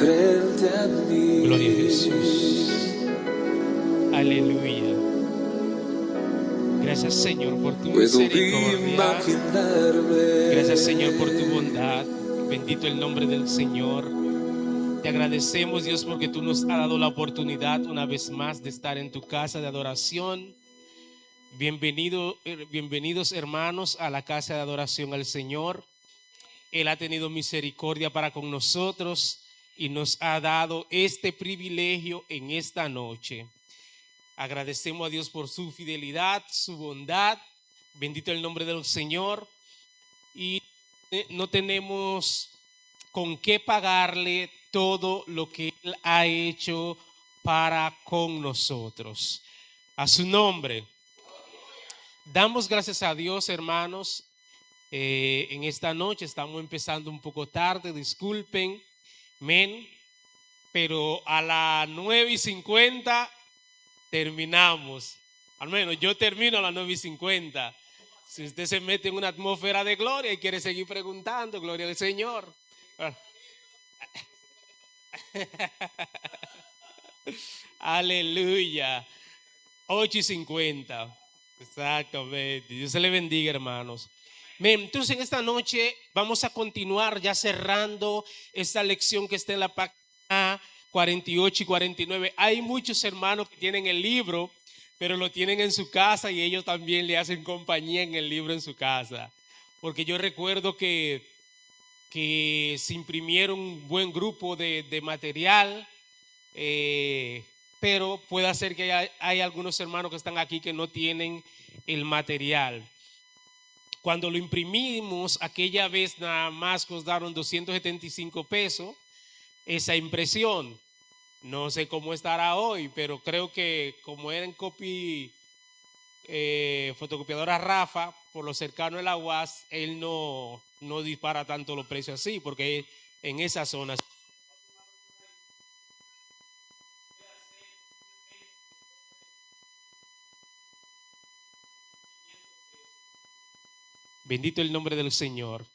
frente a mí. Gloria a Jesús. Aleluya. Gracias, Señor, por tu Puedo misericordia. imaginarme. Gracias, Señor, por tu bondad. Bendito el nombre del Señor. Te agradecemos, Dios, porque tú nos has dado la oportunidad una vez más de estar en tu casa de adoración. Bienvenidos, hermanos, a la casa de adoración al Señor. Él ha tenido misericordia para con nosotros y nos ha dado este privilegio en esta noche. Agradecemos a Dios por su fidelidad, su bondad. Bendito el nombre del Señor. Y no tenemos con qué pagarle todo lo que Él ha hecho para con nosotros. A su nombre. Damos gracias a Dios, hermanos. En esta noche estamos empezando un poco tarde, disculpen. Amén. Pero a las 9:50 terminamos. Al menos yo termino a las 9:50. Si usted se mete en una atmósfera de gloria y quiere seguir preguntando, gloria al Señor. Aleluya. 8:50. Exactamente. Dios se le bendiga, hermanos. Entonces en esta noche vamos a continuar ya cerrando esta lección que está en la página 48 y 49. Hay muchos hermanos que tienen el libro, pero lo tienen en su casa y ellos también le hacen compañía en el libro en su casa. Porque yo recuerdo que se imprimieron un buen grupo de material, pero puede ser que hay algunos hermanos que están aquí que no tienen el material. Cuando lo imprimimos, aquella vez nada más costaron 275 pesos esa impresión. No sé cómo estará hoy, pero creo que como era en fotocopiadora Rafa, por lo cercano a la UAS, él no dispara tanto los precios así, porque en esa zona. Bendito el nombre del Señor.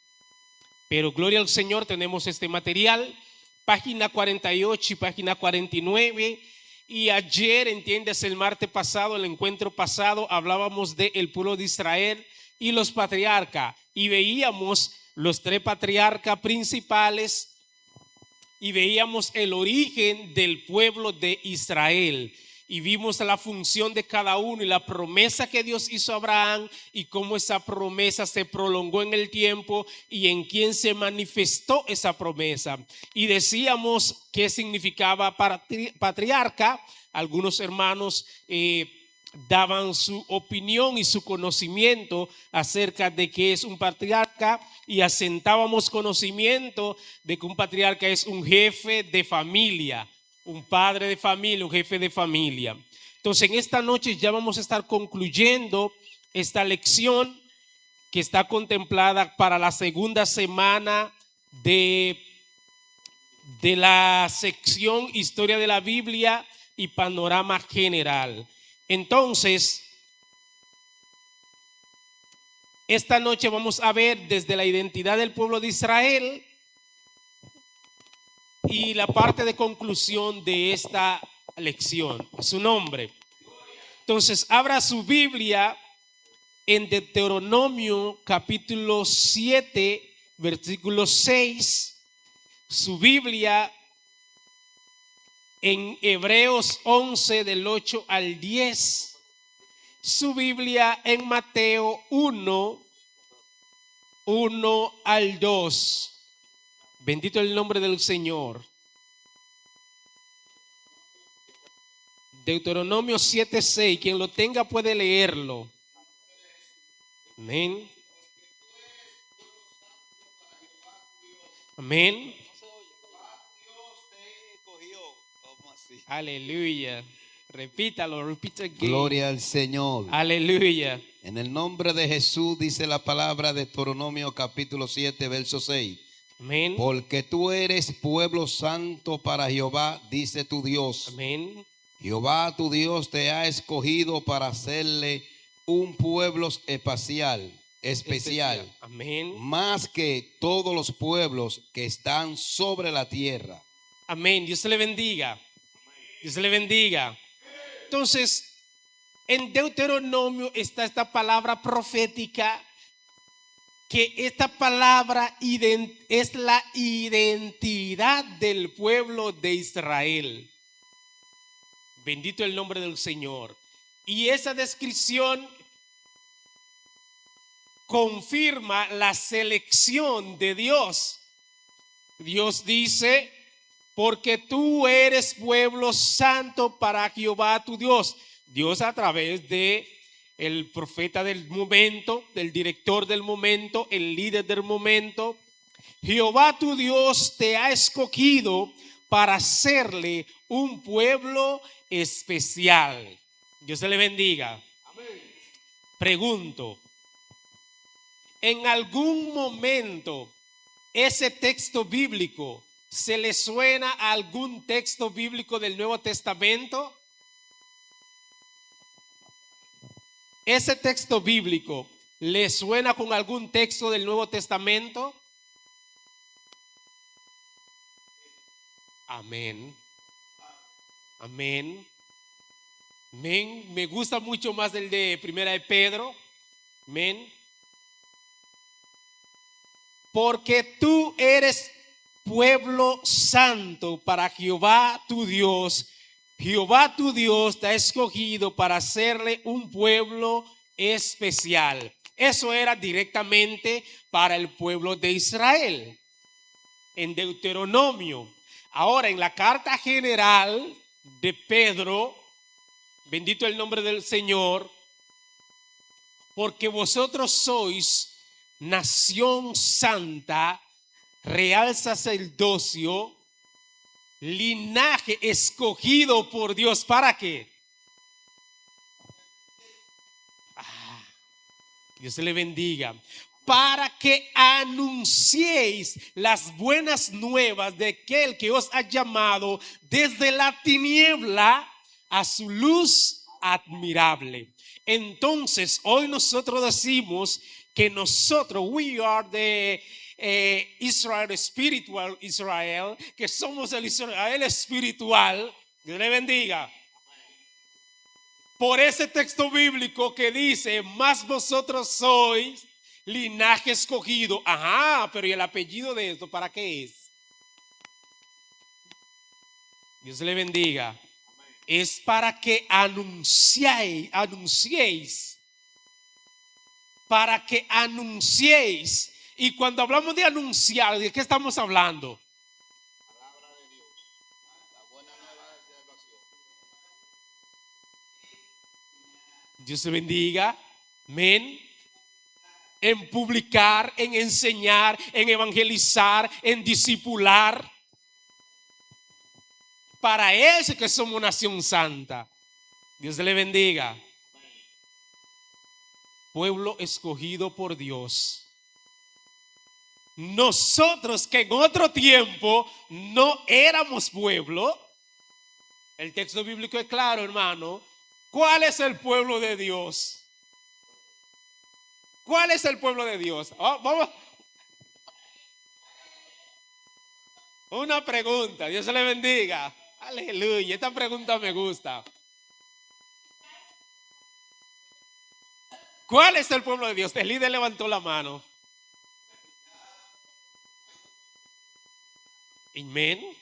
Pero gloria al Señor, tenemos este material, página 48 y página 49. Y ayer, entiendes, el martes pasado, el encuentro pasado, hablábamos del pueblo de Israel y los patriarcas. Y veíamos los 3 patriarcas principales y veíamos el origen del pueblo de Israel. Y vimos la función de cada uno y la promesa que Dios hizo a Abraham y cómo esa promesa se prolongó en el tiempo y en quién se manifestó esa promesa. Y decíamos qué significaba patriarca. Algunos hermanos daban su opinión y su conocimiento acerca de qué es un patriarca y asentábamos conocimiento de que un patriarca es un jefe de familia, un padre de familia, un jefe de familia. Entonces en esta noche ya vamos a estar concluyendo esta lección que está contemplada para la segunda semana de la sección Historia de la Biblia y Panorama General. Entonces, esta noche vamos a ver desde la identidad del pueblo de Israel y la parte de conclusión de esta lección. Su nombre. Entonces, abra su Biblia en Deuteronomio capítulo 7, versículo 6. Su Biblia en Hebreos 11 del 8 al 10. Su Biblia en Mateo 1 al 2. Bendito el nombre del Señor. Deuteronomio 7:6. Quien lo tenga puede leerlo. Amén. Amén. Aleluya. Repítalo, repita again. Gloria al Señor. Aleluya. En el nombre de Jesús dice la palabra de Deuteronomio capítulo 7, verso 6. Amén. Porque tú eres pueblo santo para Jehová, dice tu Dios. Amén. Jehová tu Dios te ha escogido para hacerle un pueblo especial. Amén. Más que todos los pueblos que están sobre la tierra. Amén. Dios le bendiga. Dios le bendiga. Entonces, en Deuteronomio está esta palabra profética, que esta palabra es la identidad del pueblo de Israel. Bendito el nombre del Señor. Y esa descripción confirma la selección de Dios. Dios dice: porque tú eres pueblo santo para Jehová tu Dios. Dios, a través de el profeta del momento, del director del momento, el líder del momento, Jehová tu Dios te ha escogido para hacerle un pueblo especial. Dios le bendiga. Pregunto, ¿en algún momento ese texto bíblico se le suena a algún texto bíblico del Nuevo Testamento? ¿Ese texto bíblico le suena con algún texto del Nuevo Testamento? Amén. Amén. Amén. Me gusta mucho más el de Primera de Pedro. Amén. Porque tú eres pueblo santo para Jehová tu Dios. Jehová tu Dios te ha escogido para hacerle un pueblo especial. Eso era directamente para el pueblo de Israel, en Deuteronomio. Ahora, en la carta general de Pedro, bendito el nombre del Señor, porque vosotros sois nación santa, real sacerdocio, linaje escogido por Dios. ¿Para qué? Dios le bendiga. Para que anunciéis las buenas nuevas de aquel que os ha llamado desde la tiniebla a su luz admirable. Entonces, hoy nosotros decimos que nosotros, we are the Israel, spiritual Israel, que somos el Israel espiritual. Dios le bendiga. Por ese texto bíblico que dice: más vosotros sois linaje escogido. Ajá, pero ¿y el apellido de esto para qué es? Dios le bendiga. Es para que anunciéis, para que anunciéis. Y cuando hablamos de anunciar, ¿de qué estamos hablando? Palabra de Dios, la buena nueva de salvación. Dios te bendiga. Amén. En publicar, en enseñar, en evangelizar, en discipular. Para eso que somos nación santa. Dios le bendiga. Pueblo escogido por Dios. Nosotros que en otro tiempo no éramos pueblo. El texto bíblico es claro, hermano. ¿Cuál es el pueblo de Dios? ¿Cuál es el pueblo de Dios? Oh, vamos. Una pregunta. Dios le bendiga. Aleluya. Esta pregunta me gusta. ¿Cuál es el pueblo de Dios? El líder levantó la mano. Amén.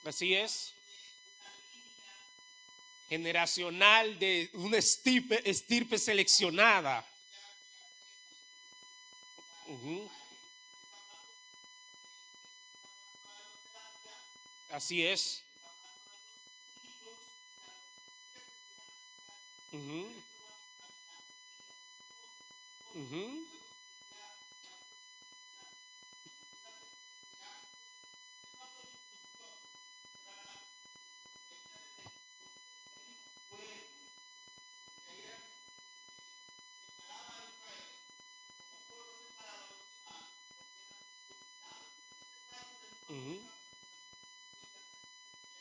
Así es. Generacional, de una estirpe seleccionada. Así es.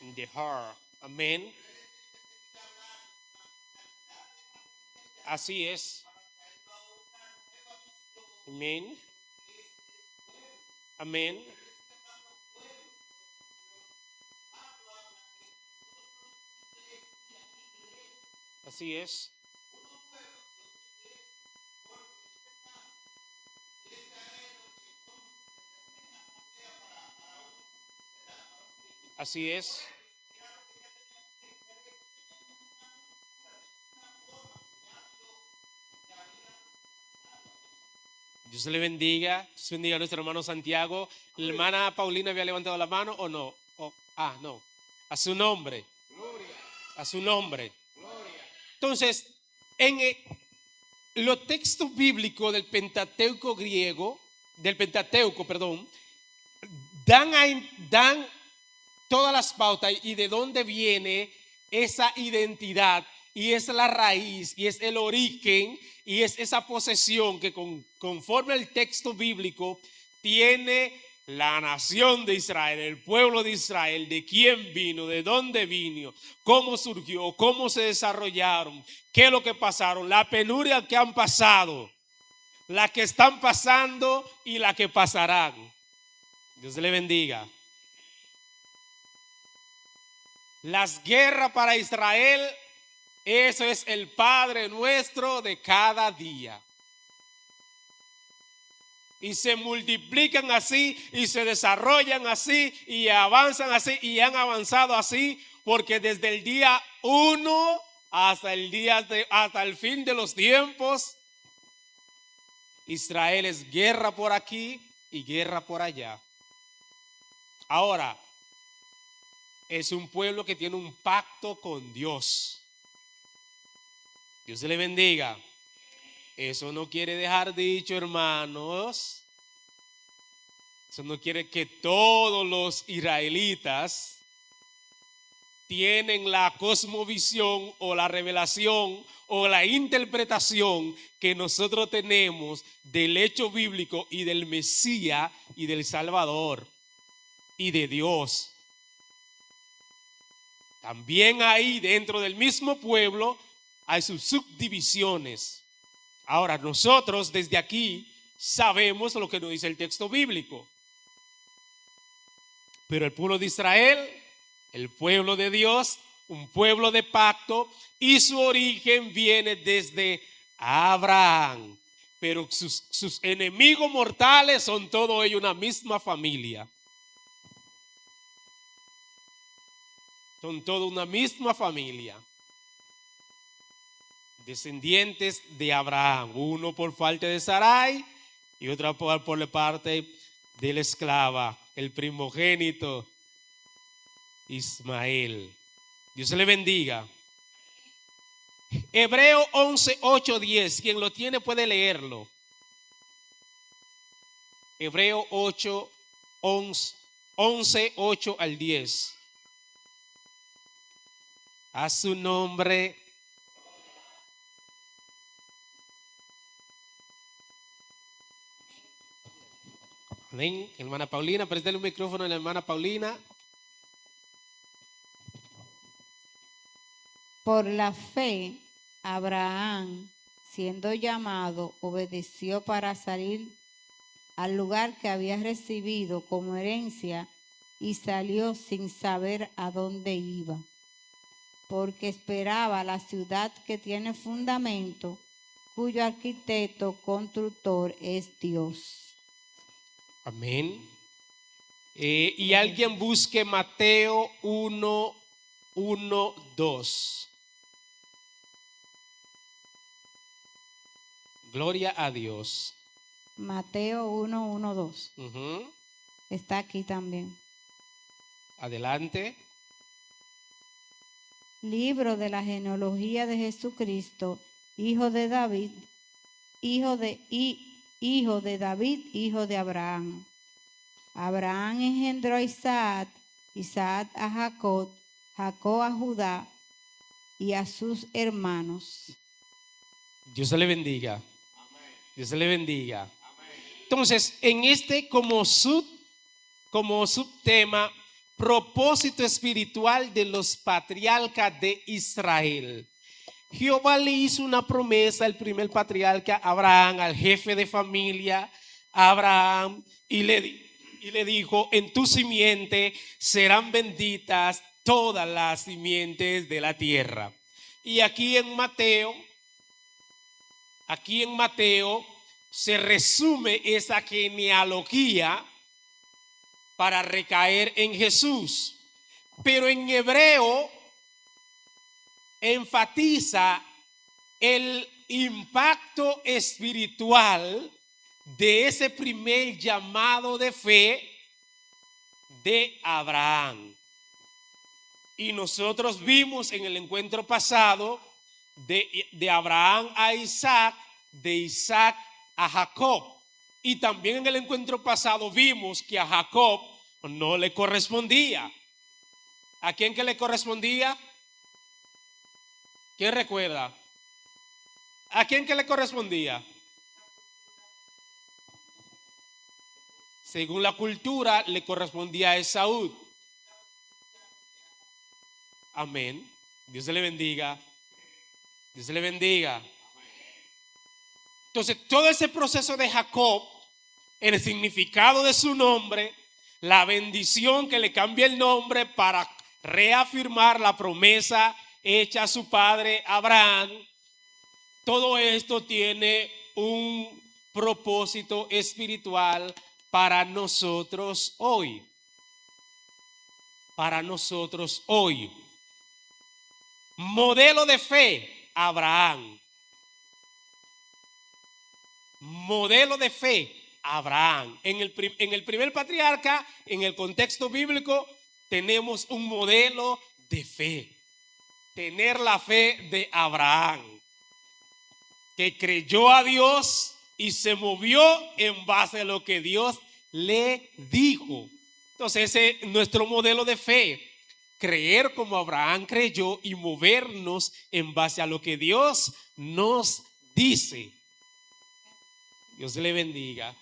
In the heart. Amén. Así es. Amén. Amén. Así es. Así es. Dios le bendiga. Dios bendiga a nuestro hermano Santiago. ¿La hermana Paulina había levantado la mano o no? No. A su nombre. A su nombre. Entonces, en los textos bíblicos del Pentateuco griego, dan todas las pautas y de dónde viene esa identidad, y es la raíz, y es el origen, y es esa posesión que conforme al texto bíblico tiene la nación de Israel, el pueblo de Israel, de quién vino, de dónde vino, cómo surgió, cómo se desarrollaron, qué es lo que pasaron, la penuria que han pasado, la que están pasando y la que pasarán. Dios le bendiga. Las guerras para Israel, eso es el Padre nuestro de cada día. Y se multiplican así, y se desarrollan así, y avanzan así, y han avanzado así, porque desde el día 1 hasta el fin de los tiempos, Israel es guerra por aquí y guerra por allá. Ahora, es un pueblo que tiene un pacto con Dios. Dios le bendiga. Eso no quiere dejar dicho, hermanos. Eso no quiere que todos los israelitas tienen la cosmovisión o la revelación o la interpretación que nosotros tenemos del hecho bíblico y del Mesías y del Salvador y de Dios. También ahí dentro del mismo pueblo hay sus subdivisiones. Ahora nosotros desde aquí sabemos lo que nos dice el texto bíblico. Pero el pueblo de Israel, el pueblo de Dios, un pueblo de pacto, y su origen viene desde Abraham. Pero sus enemigos mortales son todos ellos una misma familia. Son toda una misma familia. Descendientes de Abraham, uno por parte de Sarai y otra por la parte de la esclava, el primogénito Ismael. Dios le bendiga. Hebreo 11, 8, 10. Quien lo tiene puede leerlo. Hebreo 8, 11, 8 al 10. A su nombre. Amén. Hermana Paulina, préstale un micrófono a la hermana Paulina. Por la fe, Abraham, siendo llamado, obedeció para salir al lugar que había recibido como herencia y salió sin saber a dónde iba, porque esperaba la ciudad que tiene fundamento, cuyo arquitecto constructor es Dios. Amén. Y alguien busque Mateo 1, 1, 2. Gloria a Dios. Mateo 1, 1, 2. Está aquí también. Adelante. Libro de la genealogía de Jesucristo, hijo de David, hijo de David, hijo de Abraham. Abraham engendró a Isaac, Isaac a Jacob, Jacob a Judá y a sus hermanos. Dios le bendiga. Dios le bendiga. Entonces, en este como subtema, propósito espiritual de los patriarcas de Israel. Jehová le hizo una promesa al primer patriarca Abraham, al jefe de familia Abraham, y le dijo: en tu simiente serán benditas todas las simientes de la tierra. Y aquí en Mateo se resume esa genealogía para recaer en Jesús. Pero en hebreo enfatiza el impacto espiritual de ese primer llamado de fe de Abraham. Y nosotros vimos en el encuentro pasado de Abraham a Isaac, de Isaac a Jacob. Y también en el encuentro pasado vimos que a Jacob no le correspondía. ¿A quién que le correspondía? ¿Quién recuerda? ¿A quién que le correspondía? Según la cultura, le correspondía a Esaú. Amén. Dios le bendiga. Dios le bendiga. Entonces, todo ese proceso de Jacob, el significado de su nombre, la bendición que le cambia el nombre para reafirmar la promesa hecha a su padre Abraham, todo esto tiene un propósito espiritual para nosotros hoy. Para nosotros hoy. Modelo de fe, Abraham. Modelo de fe, Abraham. En el primer patriarca, en el contexto bíblico, tenemos un modelo de fe. Tener la fe de Abraham, que creyó a Dios y se movió en base a lo que Dios le dijo. Entonces ese es nuestro modelo de fe. Creer como Abraham creyó y movernos en base a lo que Dios nos dice. Dios le bendiga.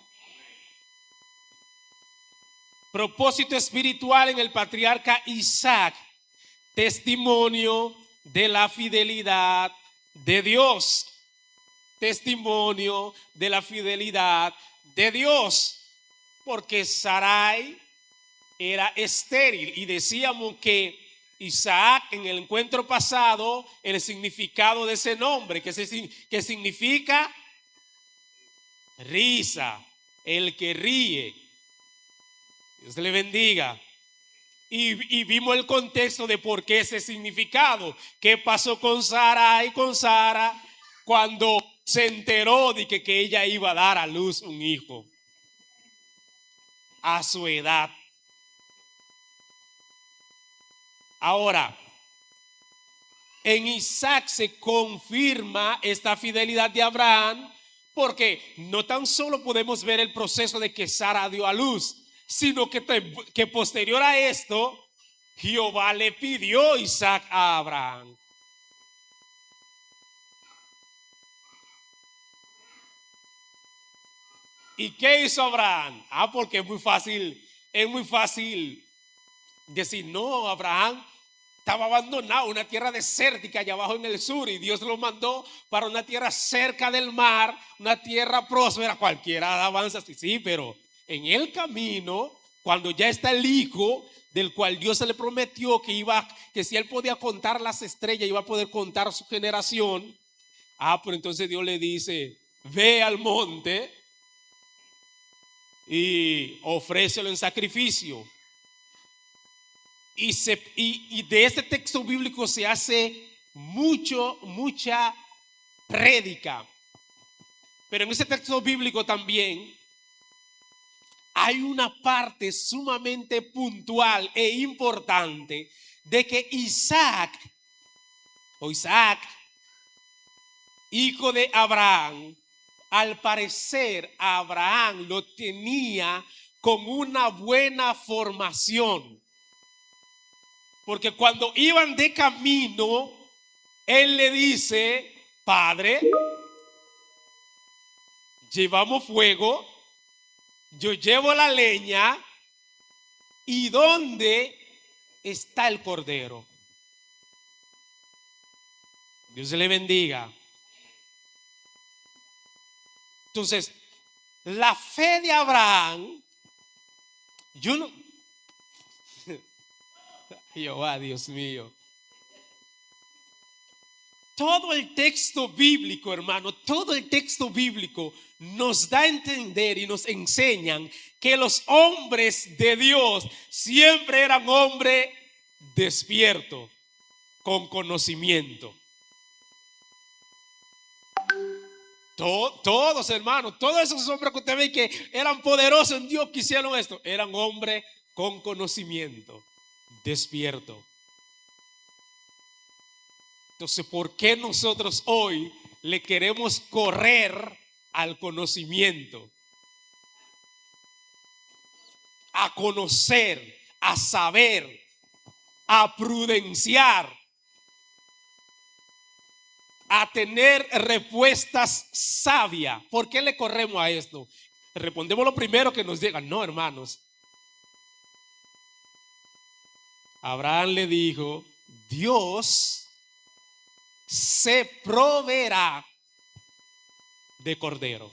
Propósito espiritual en el patriarca Isaac. Testimonio de la fidelidad de Dios. Testimonio de la fidelidad de Dios. Porque Sarai era estéril y decíamos que Isaac en el encuentro pasado, el significado de ese nombre, que significa risa, el que ríe. Dios le bendiga. Y vimos el contexto de por qué ese significado. ¿Qué pasó con Sara cuando se enteró de que ella iba a dar a luz un hijo a su edad? Ahora, en Isaac se confirma esta fidelidad de Abraham, porque no tan solo podemos ver el proceso de que Sara dio a luz, sino que posterior a esto, Jehová le pidió Isaac a Abraham. ¿Y qué hizo Abraham? Porque es muy fácil decir, no, Abraham estaba abandonado, una tierra desértica allá abajo en el sur, y Dios lo mandó para una tierra cerca del mar, una tierra próspera. Cualquiera avanza, sí, pero en el camino, cuando ya está el hijo del cual Dios se le prometió que si él podía contar las estrellas, iba a poder contar su generación. Pero entonces Dios le dice, ve al monte y ofrécelo en sacrificio. Y de este texto bíblico se hace mucha prédica. Pero en ese texto bíblico también hay una parte sumamente puntual e importante de que Isaac, hijo de Abraham, al parecer Abraham lo tenía con una buena formación. Porque cuando iban de camino, él le dice, Padre, llevamos fuego, yo llevo la leña, ¿y dónde está el cordero? Dios le bendiga. Entonces, la fe de Abraham, yo no, Jehová, Dios mío. Todo el texto bíblico, hermano, todo el texto bíblico nos da a entender y nos enseñan que los hombres de Dios siempre eran hombres despiertos, con conocimiento. Todos, hermanos, todos esos hombres que usted ve que eran poderosos en Dios, que hicieron esto, eran hombres con conocimiento, despierto. Entonces, ¿por qué nosotros hoy le queremos correr al conocimiento? A conocer, a saber, a prudenciar, a tener respuestas sabias. ¿Por qué le corremos a esto? Respondemos lo primero que nos digan. No, hermanos. Abraham le dijo, Dios se proveerá de cordero.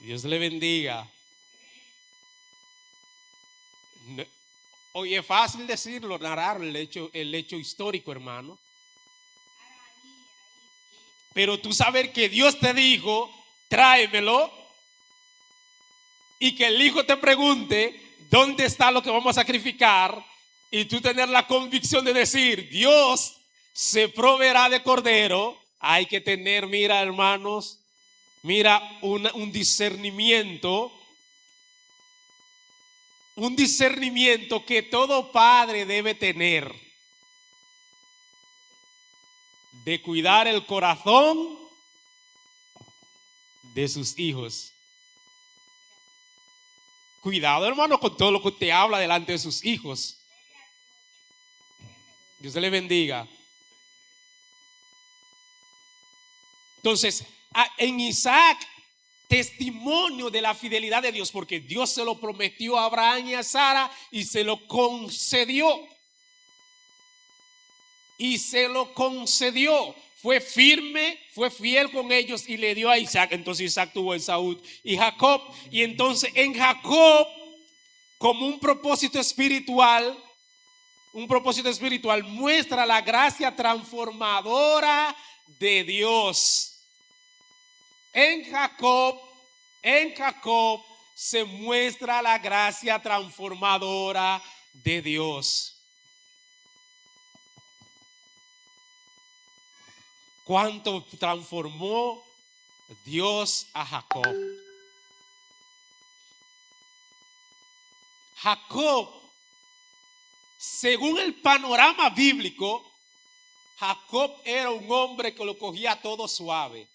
Dios le bendiga. Hoy es fácil decirlo, narrar el hecho histórico, hermano. Pero tú saber que Dios te dijo, tráemelo, y que el hijo te pregunte, ¿dónde está lo que vamos a sacrificar? Y tú tener la convicción de decir, Dios se proveerá de cordero. Hay que tener, mira, hermanos, mira, un discernimiento. Un discernimiento que todo padre debe tener, de cuidar el corazón de sus hijos. Cuidado, hermano, con todo lo que usted habla delante de sus hijos. Dios le bendiga. Entonces, en Isaac, testimonio de la fidelidad de Dios, porque Dios se lo prometió a Abraham y a Sara y se lo concedió. Y se lo concedió. Fue firme, fue fiel con ellos y le dio a Isaac. Entonces Isaac tuvo a Esaú y Jacob. Y entonces en Jacob, como un propósito espiritual, muestra la gracia transformadora de Dios. En Jacob se muestra la gracia transformadora de Dios. ¿Cuánto transformó Dios a Jacob? Jacob, según el panorama bíblico, Jacob era un hombre que lo cogía todo suave.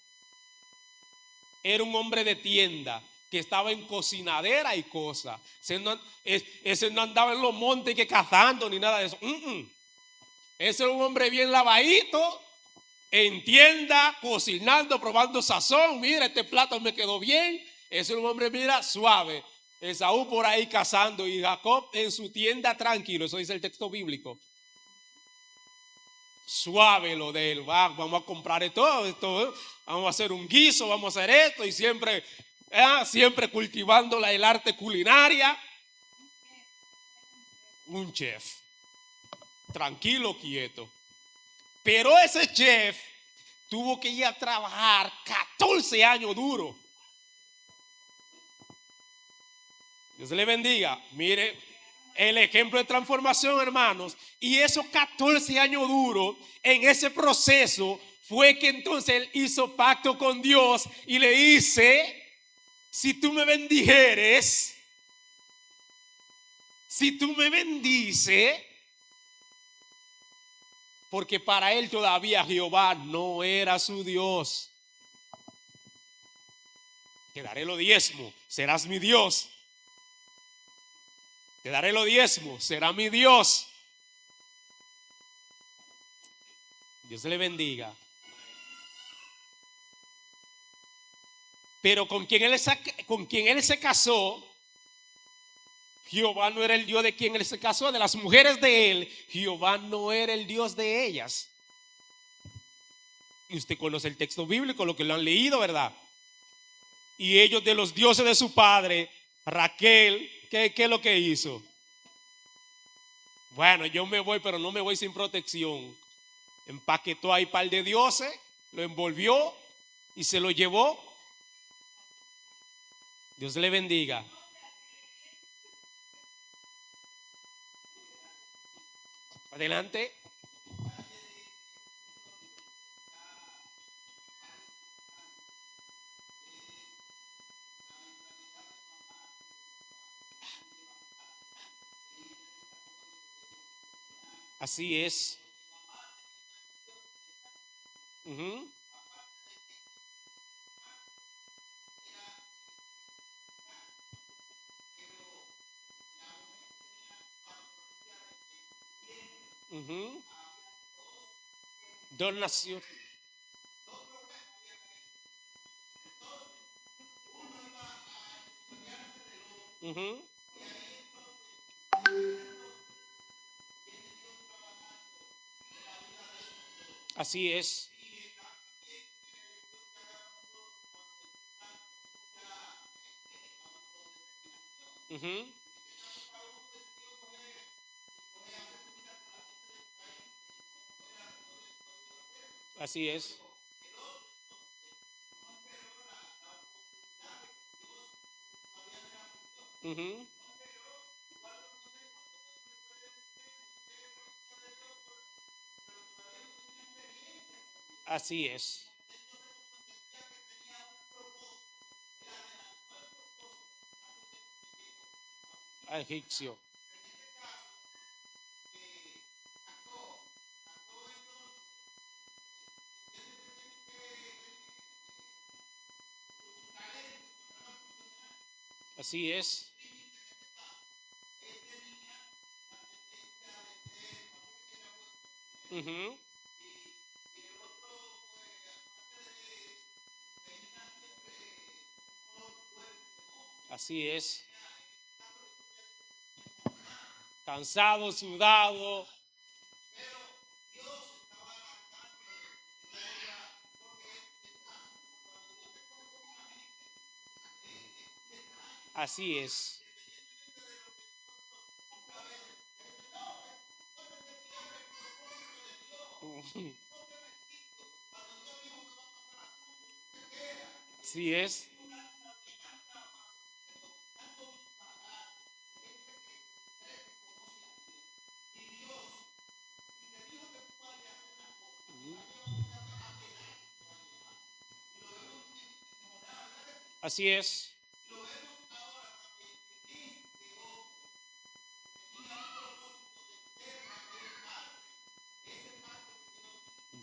Era un hombre de tienda que estaba en cocinadera y cosas. Ese no andaba en los montes que cazando ni nada de eso. Ese era un hombre bien lavadito, en tienda, cocinando, probando sazón. Mira, este plato me quedó bien. Ese era un hombre, mira, suave. Esaú por ahí cazando y Jacob en su tienda tranquilo. Eso dice el texto bíblico. Suave lo de él. Vamos a comprar esto, vamos a hacer un guiso, vamos a hacer esto, y siempre cultivando el arte culinaria. Un chef tranquilo, quieto. Pero ese chef tuvo que ir a trabajar 14 años duro. Dios le bendiga. Mire el ejemplo de transformación, hermanos. Y esos 14 años duros, en ese proceso fue que entonces él hizo pacto con Dios y le dice, si tú me bendijeres, si tú me bendices, porque para él todavía Jehová no era su Dios. Te daré lo diezmo, serás mi Dios. Te daré lo diezmo, será mi Dios. Dios le bendiga. Pero con quien él se casó, Jehová no era el Dios de quien él se casó, de las mujeres de él. Jehová no era el Dios de ellas. Y usted conoce el texto bíblico, lo que lo han leído, ¿verdad? Y ellos de los dioses de su padre, Raquel, ¿qué es lo que hizo? Bueno, yo me voy, pero no me voy sin protección. Empaquetó ahí par de dioses, lo envolvió y se lo llevó. Dios le bendiga. Adelante. Así es. Ujú. Ujú. Dos naciones. Ujú. Así es. Ujú. Así es. Ujú. Así es. Egipcio. Así es. Ujú. Así es. Cansado, sudado. Así es. Ujú. Así es. Así es.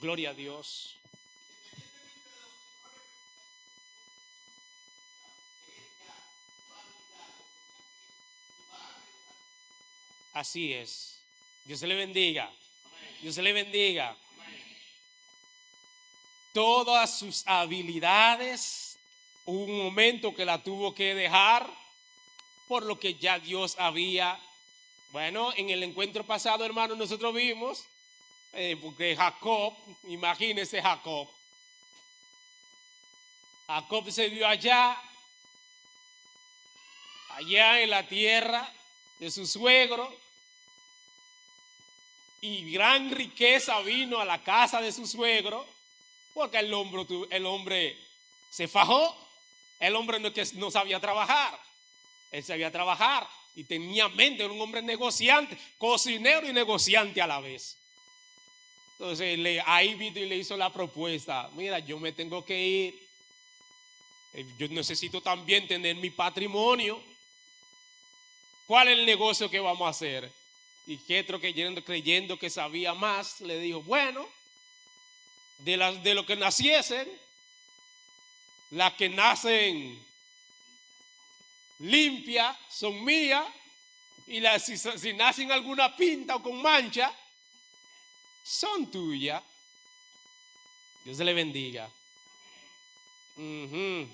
Gloria a Dios. Así es. Dios se le bendiga. Dios se le bendiga. Todas sus habilidades, hubo un momento que la tuvo que dejar por lo que ya Dios había. Bueno, en el encuentro pasado, hermano, nosotros vimos, porque Jacob, imagínese Jacob. Jacob se vio allá en la tierra de su suegro, y gran riqueza vino a la casa de su suegro, porque el hombre se fajó. El hombre no sabía trabajar, él sabía trabajar y tenía mente, era un hombre negociante, cocinero y negociante a la vez. Entonces ahí vino y le hizo la propuesta: mira, yo me tengo que ir, yo necesito también tener mi patrimonio. ¿Cuál es el negocio que vamos a hacer? Y Jetro, creyendo que sabía más, le dijo: bueno, de lo que naciesen, las que nacen limpias son mías, y si nacen alguna pinta o con mancha, son tuyas. Dios le bendiga. Ujú.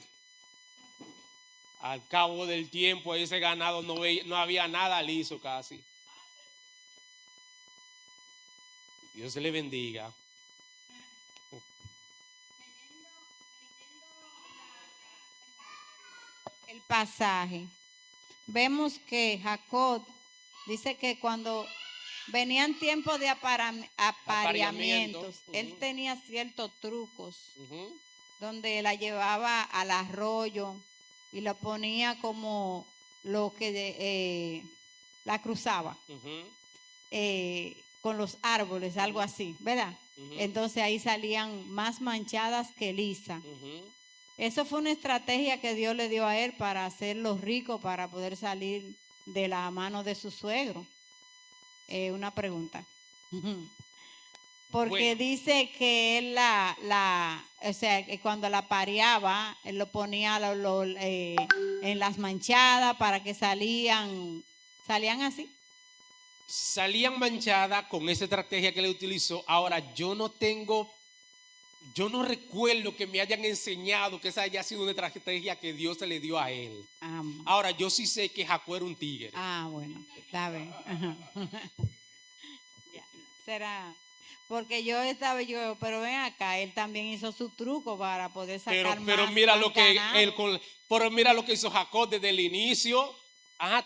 Al cabo del tiempo, ese ganado no había nada liso casi. Dios le bendiga. El pasaje. Vemos que Jacob dice que cuando venían tiempos de apareamientos, él Ujú. tenía ciertos trucos Ujú, donde la llevaba al arroyo y la ponía como lo que la cruzaba ujú, con los árboles, algo así, ¿verdad? ujú, Entonces ahí salían más manchadas que lisas. ujú. Eso fue una estrategia que Dios le dio a él para hacerlo rico, para poder salir de la mano de su suegro. Una pregunta. Porque Bueno, dice que él o sea, que cuando la pareaba, él lo ponía en las manchadas para que salían así. salían manchadas con esa estrategia que le utilizó. Ahora, yo no recuerdo que me hayan enseñado que esa haya sido una estrategia que Dios se le dio a él. Ahora, yo sí sé que Jacob era un tigre. Bueno, está bien. Ajá. Ya, será. Porque pero ven acá, él también hizo su truco para poder sacar Pero más, mira más lo que ganado. pero mira lo que hizo Jacob desde el inicio.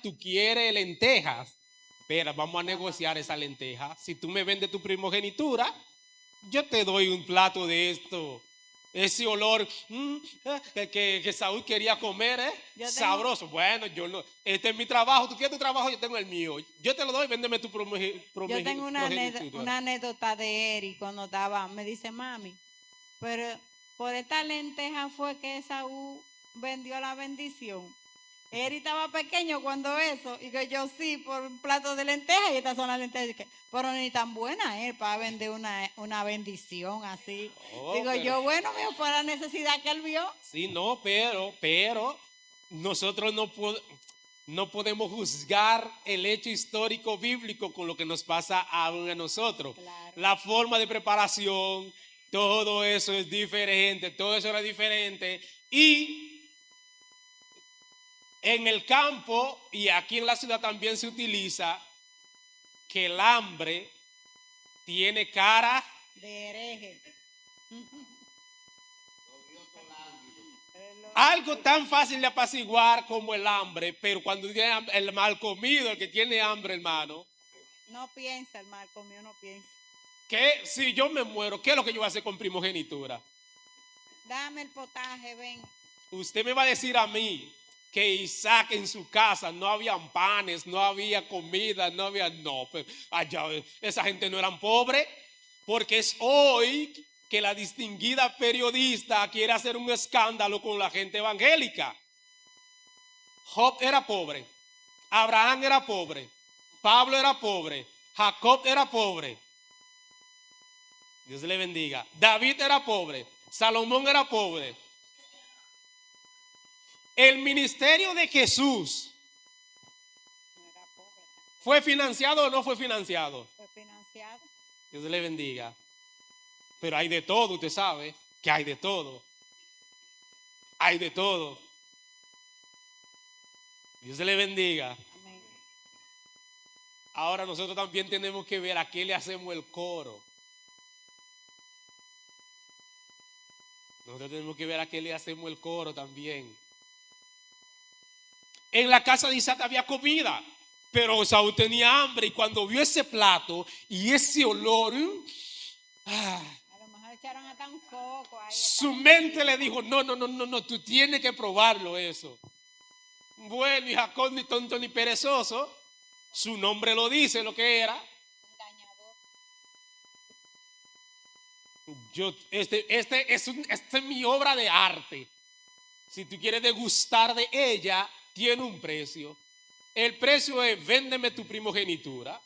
Tú quieres lentejas. Espera, vamos a negociar esa lenteja. Si tú me vendes tu primogenitura, yo te doy un plato de esto. Ese olor que Saúl quería comer, sabroso. Bueno, yo no. Este es mi trabajo. Tú quieres tu trabajo, yo tengo el mío. Yo te lo doy, véndeme tu Yo tengo primogenitura. una anécdota de Eri cuando me dice, mami, pero por esta lenteja fue que Saúl vendió la bendición. Eri estaba pequeño cuando eso, y que yo sí, por un plato de lentejas, y estas son las lentejas, pero ni tan buena para vender una bendición así. Oh, Digo pero- yo, bueno, mío, fue la necesidad que él vio. Sí, no, pero nosotros no podemos juzgar el hecho histórico bíblico con lo que nos pasa aún a nosotros. Claro. La forma de preparación, todo eso es diferente, todo eso era diferente. Y en el campo y aquí en la ciudad también se utiliza que el hambre tiene cara. De hereje. Algo tan fácil de apaciguar como el hambre, pero cuando tiene el mal comido, el que tiene hambre, hermano, No piensa, el mal comió, no piensa. que si yo me muero, ¿qué es lo que yo voy a hacer con primogenitura? Dame el potaje, ven. Usted me va a decir a mí que Isaac en su casa no habían panes, no había comida, no, pues allá esa gente no eran pobres, porque es hoy que la distinguida periodista quiere hacer un escándalo con la gente evangélica. Job era pobre, Abraham era pobre, Pablo era pobre, Jacob era pobre. Dios le bendiga. David era pobre, Salomón era pobre. El ministerio de Jesús No era pobre, ¿fue financiado o no fue financiado? fue financiado. Dios le bendiga. Pero hay de todo, usted sabe que hay de todo. Hay de todo. Dios le bendiga. Amén. Ahora nosotros también tenemos que ver a qué le hacemos el coro. Nosotros tenemos que ver a qué le hacemos el coro también. En la casa de Isaac había comida, pero Saúl tenía hambre y cuando vio ese plato y ese olor, A lo mejor echaron hasta un coco ahí. su mente le dijo, no, tú tienes que probarlo eso. Bueno, y Jacob ni tonto ni perezoso, su nombre lo dice lo que era. Esta es mi obra de arte. Si tú quieres degustar de ella, tiene un precio. El precio es véndeme tu primogenitura.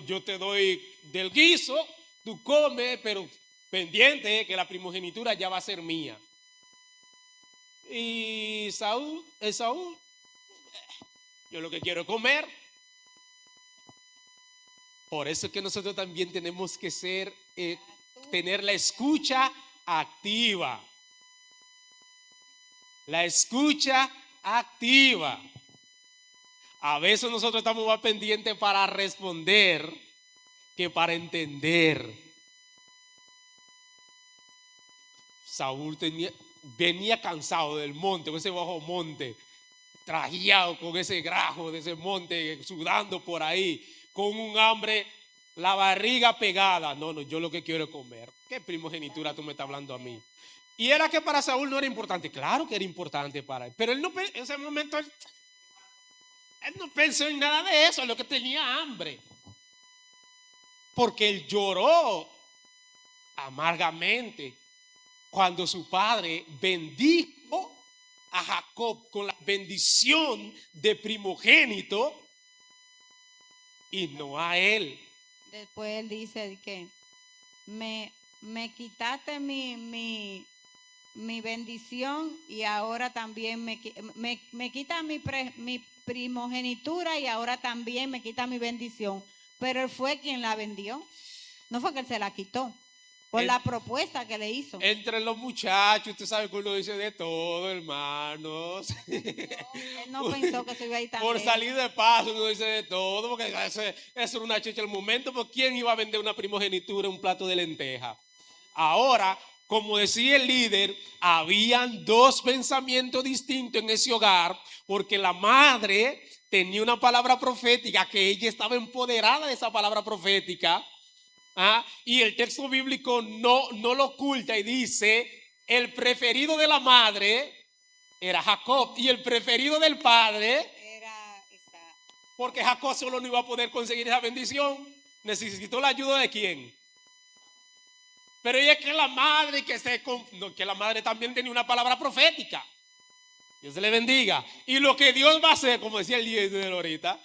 Yo te doy del guiso, tú comes, pero pendiente que la primogenitura ya va a ser mía. Y Saúl, yo lo que quiero es comer. Por eso es que nosotros también tenemos que tener la escucha activa. La escucha activa. A veces nosotros estamos más pendientes para responder que para entender. Saúl venía cansado del monte, con ese bajo monte, trajeado con ese grajo de ese monte, sudando por ahí, con un hambre, la barriga pegada. No, yo lo que quiero es comer. ¿Qué primogenitura tú me estás hablando a mí? Y era que para Saúl no era importante. Claro que era importante para él, pero él no, en ese momento él no pensó en nada de eso, lo que tenía hambre. Porque él lloró amargamente cuando su padre bendijo a Jacob con la bendición de primogénito y no a él. Después él dice que me quitaste mi bendición y ahora también me quita mi primogenitura y ahora también me quita mi bendición. Pero él fue quien la vendió. No fue que él se la quitó. Por la propuesta que le hizo. Entre los muchachos, usted sabe que uno dice de todo, hermanos. Él no pensó que se iba a ir tan Por lejos. salir de paso, uno dice de todo, porque eso era una chicha al momento. ¿Por quién iba a vender una primogenitura, un plato de lenteja? Ahora, como decía el líder, habían dos pensamientos distintos en ese hogar, porque la madre tenía una palabra profética, que ella estaba empoderada de esa palabra profética. Y el texto bíblico no lo oculta y dice: el preferido de la madre era Jacob y el preferido del padre Era esa. porque Jacob solo no iba a poder conseguir esa bendición, necesitó la ayuda de quién. Pero ella es que la madre que la madre también tenía una palabra profética. Dios le bendiga. Y lo que Dios va a hacer, como decía el líder ahorita,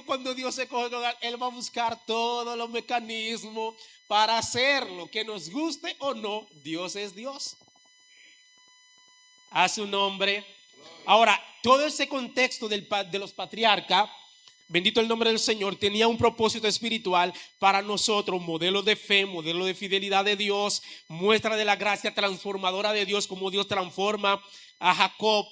cuando Dios se coge el hogar, Él va a buscar todos los mecanismos para hacerlo, que nos guste o no. Dios es Dios. A su nombre. Ahora, todo ese contexto de los patriarcas, bendito el nombre del Señor, tenía un propósito espiritual para nosotros, modelo de fe, modelo de fidelidad de Dios, muestra de la gracia transformadora de Dios, como Dios transforma a Jacob.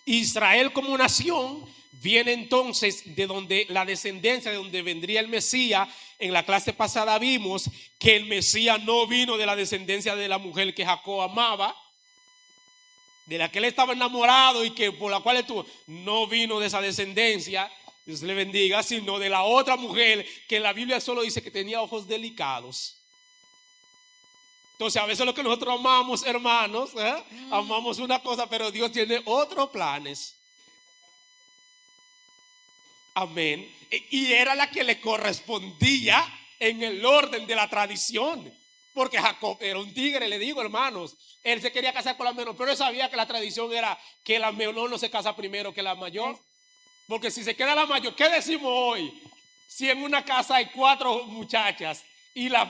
Israel como nación viene entonces de donde la descendencia, de donde vendría el Mesías. En la clase pasada vimos que el Mesías no vino de la descendencia de la mujer que Jacob amaba, de la que él estaba enamorado y que por la cual él tuvo. No vino de esa descendencia, Dios le bendiga, sino de la otra mujer que en la Biblia solo dice que tenía ojos delicados. Entonces a veces lo que nosotros amamos, hermanos, amamos una cosa, pero Dios tiene otros planes. Amén. Y era la que le correspondía en el orden de la tradición. Porque Jacob era un tigre, le digo, hermanos. Él se quería casar con la menor, pero él sabía que la tradición era que la menor no se casa primero que la mayor. Porque si se queda la mayor, ¿qué decimos hoy? Si en una casa hay 4 muchachas y las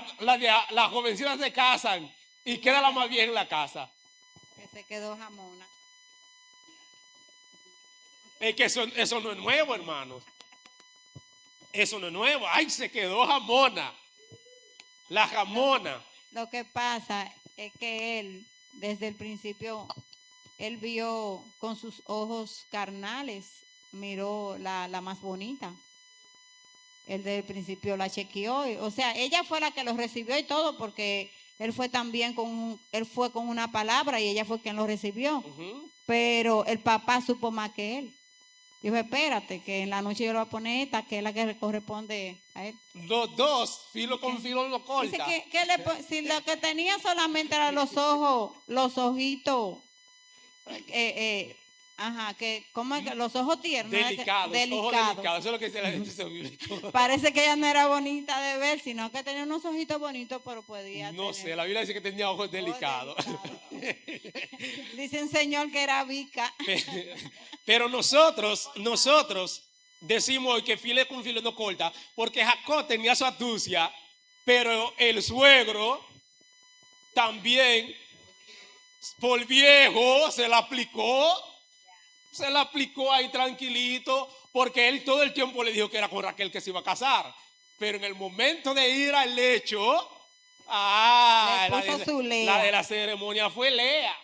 jovencitas se casan y queda la más vieja en la casa. Que se quedó jamona. Es que eso no es nuevo, hermanos. Eso no es nuevo. Ay, se quedó jamona. La jamona. Lo que pasa es que él, desde el principio, él vio con sus ojos carnales, miró la más bonita. Él desde el principio la chequeó. O sea, ella fue la que lo recibió y todo, porque él fue también él fue con una palabra y ella fue quien lo recibió. Pero el papá supo más que él. Dijo: espérate, que en la noche yo lo voy a poner esta, que es la que le corresponde a él. Los dos, filo con filo lo corta. Dice si lo que tenía solamente eran los ojos, los ojitos, que ¿cómo es que? Los ojos tiernos, Delicados. delicados. Eso es lo que dice la gente. Parece que ella no era bonita de ver, sino que tenía unos ojitos bonitos, pero podía No tener sé, la Biblia dice que tenía ojos delicados. Dice un señor que era vica. Pero nosotros decimos hoy que filo con filo no corta, porque Jacob tenía su astucia, pero el suegro también, por viejo, se la aplicó ahí tranquilito, porque él todo el tiempo le dijo que era con Raquel que se iba a casar. Pero en el momento de ir al lecho, Le puso su Lea. la de la ceremonia fue Lea.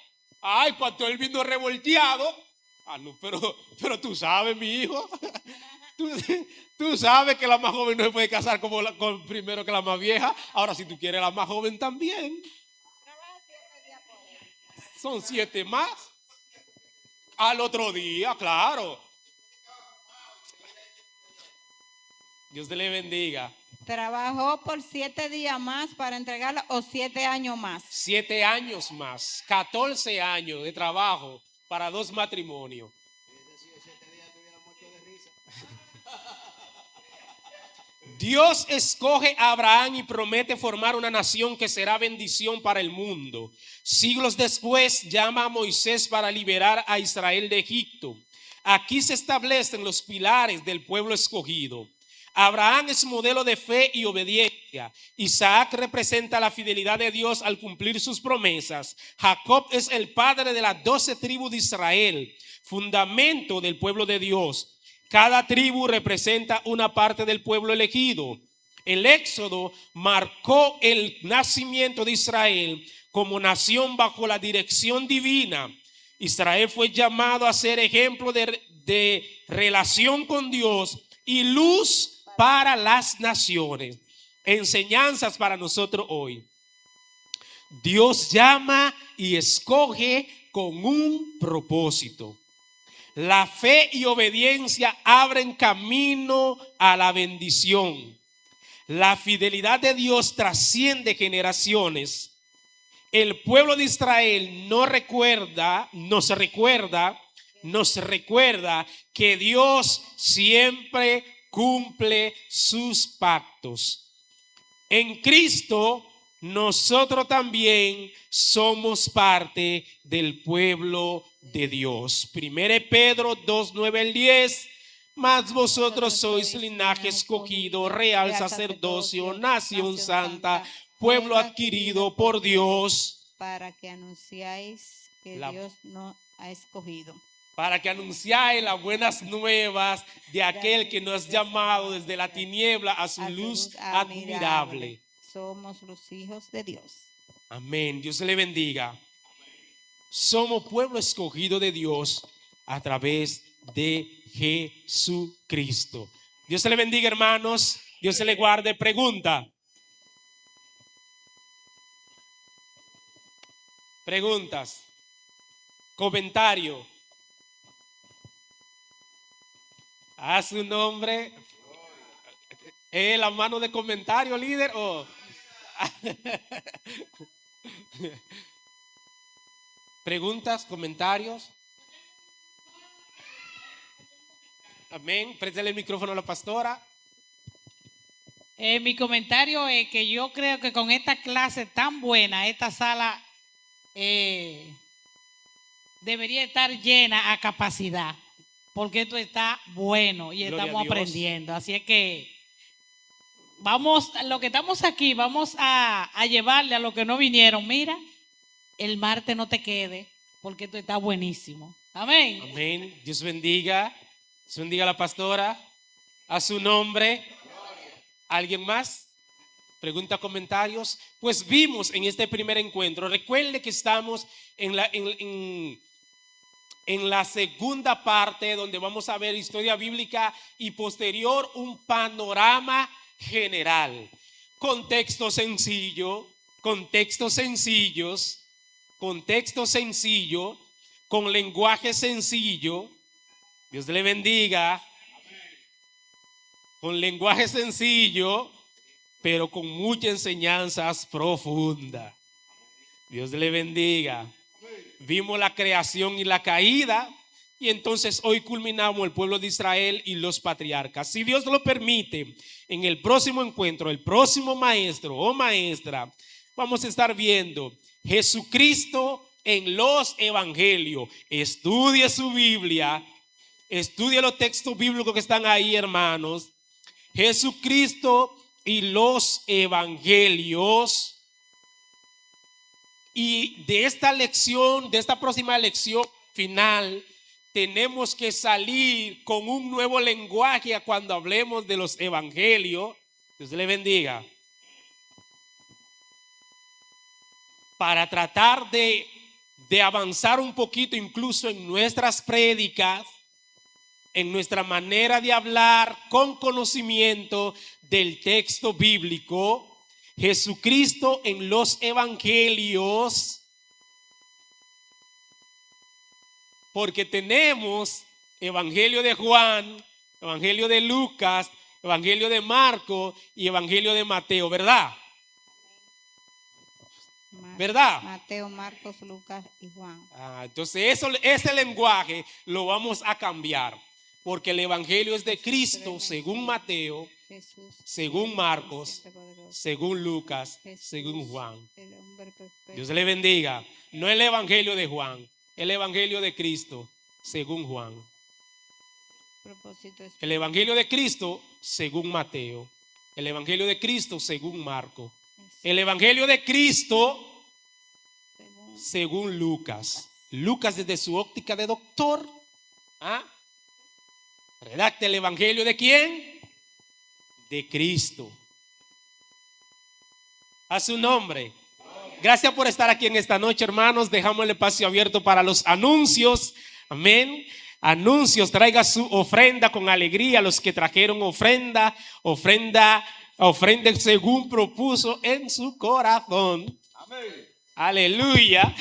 Ay, pastor, él vino revolteado. Ah, no, pero tú sabes, mi hijo. Tú, tú sabes que la más joven no se puede casar como primero que la más vieja. Ahora, si tú quieres la más joven también. Son 7 más. Al otro día, claro. Dios te le bendiga. Trabajó por 7 días más para entregarla o 7 años más. 7 años más, 14 años de trabajo para 2 matrimonios. Dios escoge a Abraham y promete formar una nación que será bendición para el mundo. Siglos después llama a Moisés para liberar a Israel de Egipto. Aquí se establecen los pilares del pueblo escogido. Abraham es modelo de fe y obediencia. Isaac representa la fidelidad de Dios al cumplir sus promesas. Jacob es el padre de las 12 tribus de Israel, fundamento del pueblo de Dios. Cada tribu representa una parte del pueblo elegido. El Éxodo marcó el nacimiento de Israel como nación bajo la dirección divina. Israel fue llamado a ser ejemplo de relación con Dios y luz para las naciones. Enseñanzas para nosotros hoy. Dios llama y escoge con un propósito. La fe y obediencia abren camino a la bendición. La fidelidad de Dios trasciende generaciones. El pueblo de Israel nos recuerda que Dios siempre cumple sus pactos. En Cristo nosotros también somos parte del pueblo de Dios. 1 Pedro 2, 9 al 10. Mas vosotros sois linaje escogido, real sacerdocio, nación santa, pueblo adquirido por Dios. Para que anunciáis que Dios nos ha escogido. Para que anunciáis las buenas nuevas de aquel que nos ha llamado desde la tiniebla a su luz admirable. Somos los hijos de Dios. Amén. Dios le bendiga. Somos pueblo escogido de Dios a través de Jesucristo. Dios se le bendiga, hermanos. Dios se le guarde. Pregunta. Preguntas. Comentario. A su nombre. ¿Es la mano de comentario, líder? ¿O? Preguntas, comentarios. Amén. Préstale el micrófono a la pastora. Mi comentario es que yo creo que con esta clase tan buena, esta sala debería estar llena a capacidad, porque esto está bueno y Gloria estamos a Dios. aprendiendo. Así es que vamos, lo que estamos aquí, vamos a llevarle a los que no vinieron. Mira, el martes no te quede, porque esto está buenísimo. Amén. Amén. Dios bendiga. Dios bendiga a la pastora. A su nombre. ¿Alguien más? Pregunta, comentarios. Pues vimos en este primer encuentro. Recuerde que estamos en la segunda parte, donde vamos a ver historia bíblica y posterior un panorama general. Contexto sencillo, contextos sencillos, contexto sencillo, con lenguaje sencillo. Dios le bendiga. Con lenguaje sencillo, pero con muchas enseñanzas profundas. Dios le bendiga. Vimos la creación y la caída, y entonces hoy culminamos el pueblo de Israel y los patriarcas. Si Dios lo permite, en el próximo encuentro, el próximo maestro o maestra, vamos a estar viendo Jesucristo en los evangelios. Estudie su Biblia, estudie los textos bíblicos que están ahí, hermanos. Jesucristo y los evangelios. Y de esta lección, de esta próxima lección final, tenemos que salir con un nuevo lenguaje cuando hablemos de los evangelios. Dios le bendiga. Para tratar de de avanzar un poquito incluso en nuestras prédicas, en nuestra manera de hablar con conocimiento del texto bíblico. Jesucristo en los evangelios, porque tenemos evangelio de Juan, evangelio de Lucas, evangelio de Marcos y evangelio de Mateo, ¿verdad? ¿Verdad? Mateo, Marcos, Lucas y Juan. Entonces ese lenguaje lo vamos a cambiar, porque el evangelio es de Cristo según Mateo, Jesús, según Marcos, siempre poderoso. según Lucas, Jesús, según Juan. el hombre perfecto. Dios le bendiga. No el evangelio de Juan, el evangelio de Cristo según Juan. Propósito es El evangelio de Cristo según Mateo. El evangelio de Cristo según Marcos. El evangelio de Cristo según Lucas. Lucas desde su óptica de doctor. Redacta el evangelio de quién? De Cristo. A su nombre. Gracias por estar aquí en esta noche, hermanos. Dejamos el espacio abierto para los anuncios. Amén. Anuncios, traiga su ofrenda con alegría. Los que trajeron ofrenda según propuso en su corazón. Amén. Aleluya.